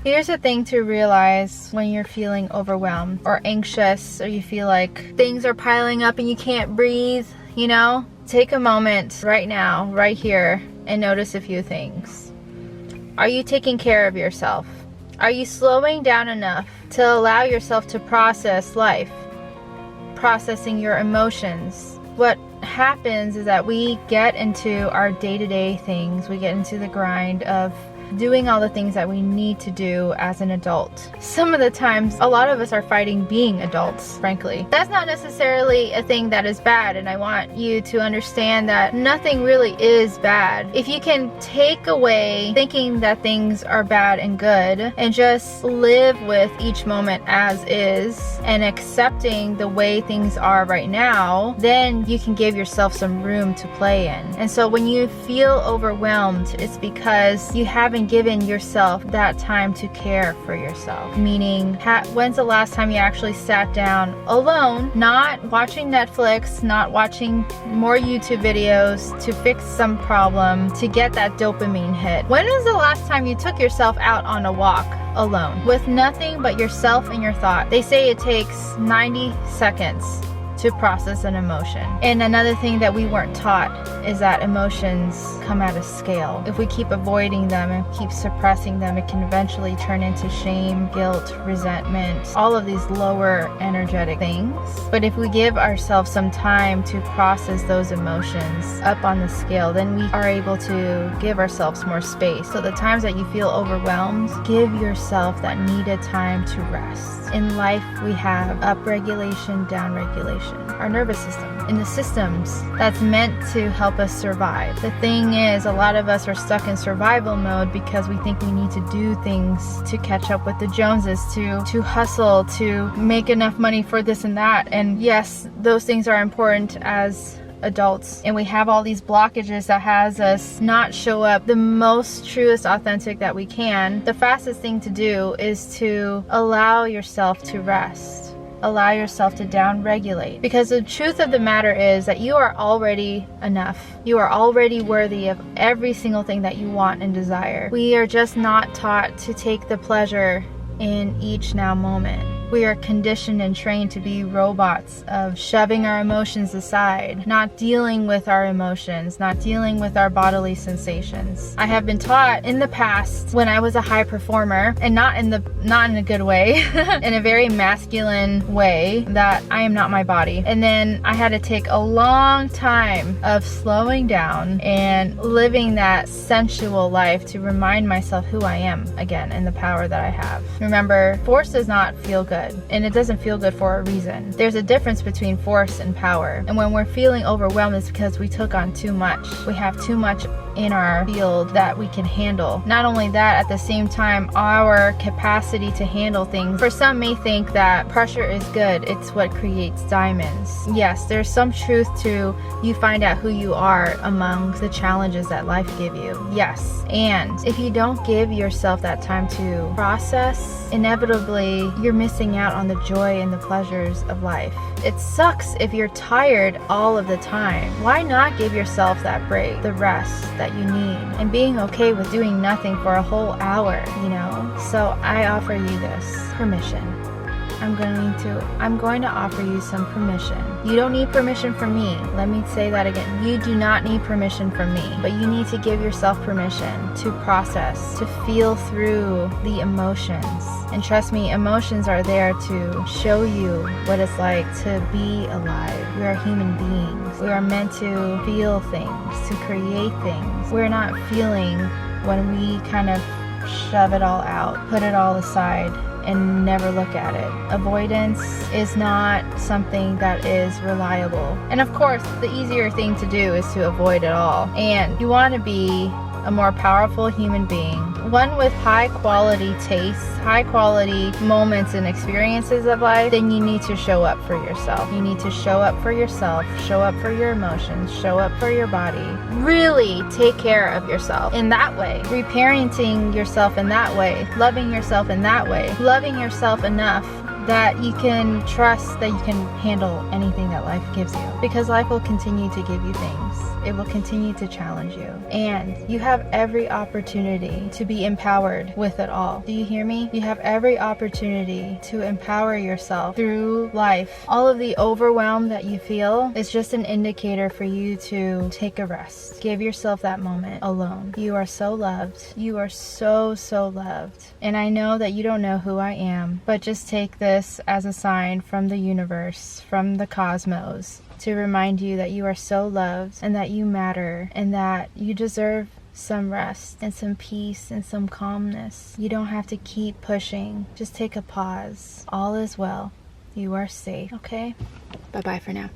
Here's the thing to realize when you're feeling overwhelmed or anxious, or you feel like things are piling up and you can't breathe, you know? Take a moment right now, right here, and notice a few things. Are you taking care of yourself? Are you slowing down enough to allow yourself to process life? Processing your emotions. What happens is that we get into our day-to-day things. We get into the grind of doing all the things that we need to do as an adult. Some of the times, a lot of us are fighting being adults, frankly. That's not necessarily a thing that is bad, and I want you to understand that nothing really is bad. If you can take away thinking that things are bad and good, and just live with each moment as is, and accepting the way things are right now, then you can give yourself some room to play in. And so when you feel overwhelmed, it's because you haven't given yourself that time to care for yourself. Meaning, when's the last time you actually sat down alone, not watching Netflix, not watching more YouTube videos to fix some problem, to get that dopamine hit? When was the last time you took yourself out on a walk alone with nothing but yourself and your thought? They say it takes 90 seconds to process an emotion. And another thing that we weren't taught is that emotions come at a scale. If we keep avoiding them and keep suppressing them, it can eventually turn into shame, guilt, resentment, all of these lower energetic things. But if we give ourselves some time to process those emotions up on the scale, then we are able to give ourselves more space. So the times that you feel overwhelmed, give yourself that needed time to rest. In life, we have upregulation, downregulation, our nervous system, and the systems that's meant to help us survive. The thing is, a lot of us are stuck in survival mode because we think we need to do things to catch up with the Joneses, to hustle, to make enough money for this and that. And yes, those things are important as adults, and we have all these blockages that has us not show up the most truest authentic that we can. The fastest thing to do is to allow yourself to rest, allow yourself to down regulate, because the truth of the matter is that you are already enough. You are already worthy of every single thing that you want and desire. We are just not taught to take the pleasure in each now moment. We are conditioned and trained to be robots of shoving our emotions aside, not dealing with our emotions, not dealing with our bodily sensations. I have been taught in the past, when I was a high performer, and not in a good way, in a very masculine way, that I am not my body. And then I had to take a long time of slowing down and living that sensual life to remind myself who I am again and the power that I have. Remember, force does not feel good. And it doesn't feel good for a reason. There's a difference between force and power. And when we're feeling overwhelmed, it's because we took on too much. We have too much in our field that we can handle. Not only that, at the same time, our capacity to handle things. For some may think that pressure is good. It's what creates diamonds. Yes, there's some truth to you find out who you are among the challenges that life give you. Yes. And if you don't give yourself that time to process, inevitably you're missing out on the joy and the pleasures of life. It sucks if you're tired all of the time. Why not give yourself that break, the rest that you need, and being okay with doing nothing for a whole hour, you know? So I offer you this permission. I'm going to offer you some permission. You don't need permission from me. Let me say that again. You do not need permission from me, but you need to give yourself permission to process, to feel through the emotions. And trust me, emotions are there to show you what it's like to be alive. We are human beings. We are meant to feel things, to create things. We're not feeling when we kind of shove it all out, put it all aside, and never look at it. Avoidance is not something that is reliable. And of course, the easier thing to do is to avoid it all. And you want to be a more powerful human being, one with high quality tastes, high quality moments and experiences of life, then you need to show up for yourself. You need to show up for yourself, show up for your emotions, show up for your body. Really take care of yourself in that way, reparenting yourself in that way, loving yourself in that way, loving yourself enough that you can trust that you can handle anything that life gives you, because life will continue to give you things. It will continue to challenge you, and you have every opportunity to be empowered with it all. Do you hear me? You have every opportunity to empower yourself through life. All of the overwhelm that you feel is just an indicator for you to take a rest. Give yourself that moment alone. You are so loved. You are so loved. And I know that you don't know who I am, but just take this as a sign from the universe, from the cosmos, to remind you that you are so loved and that you matter and that you deserve some rest and some peace and some calmness. You don't have to keep pushing. Just take a pause. All is well. You are safe, okay? Bye-bye for now.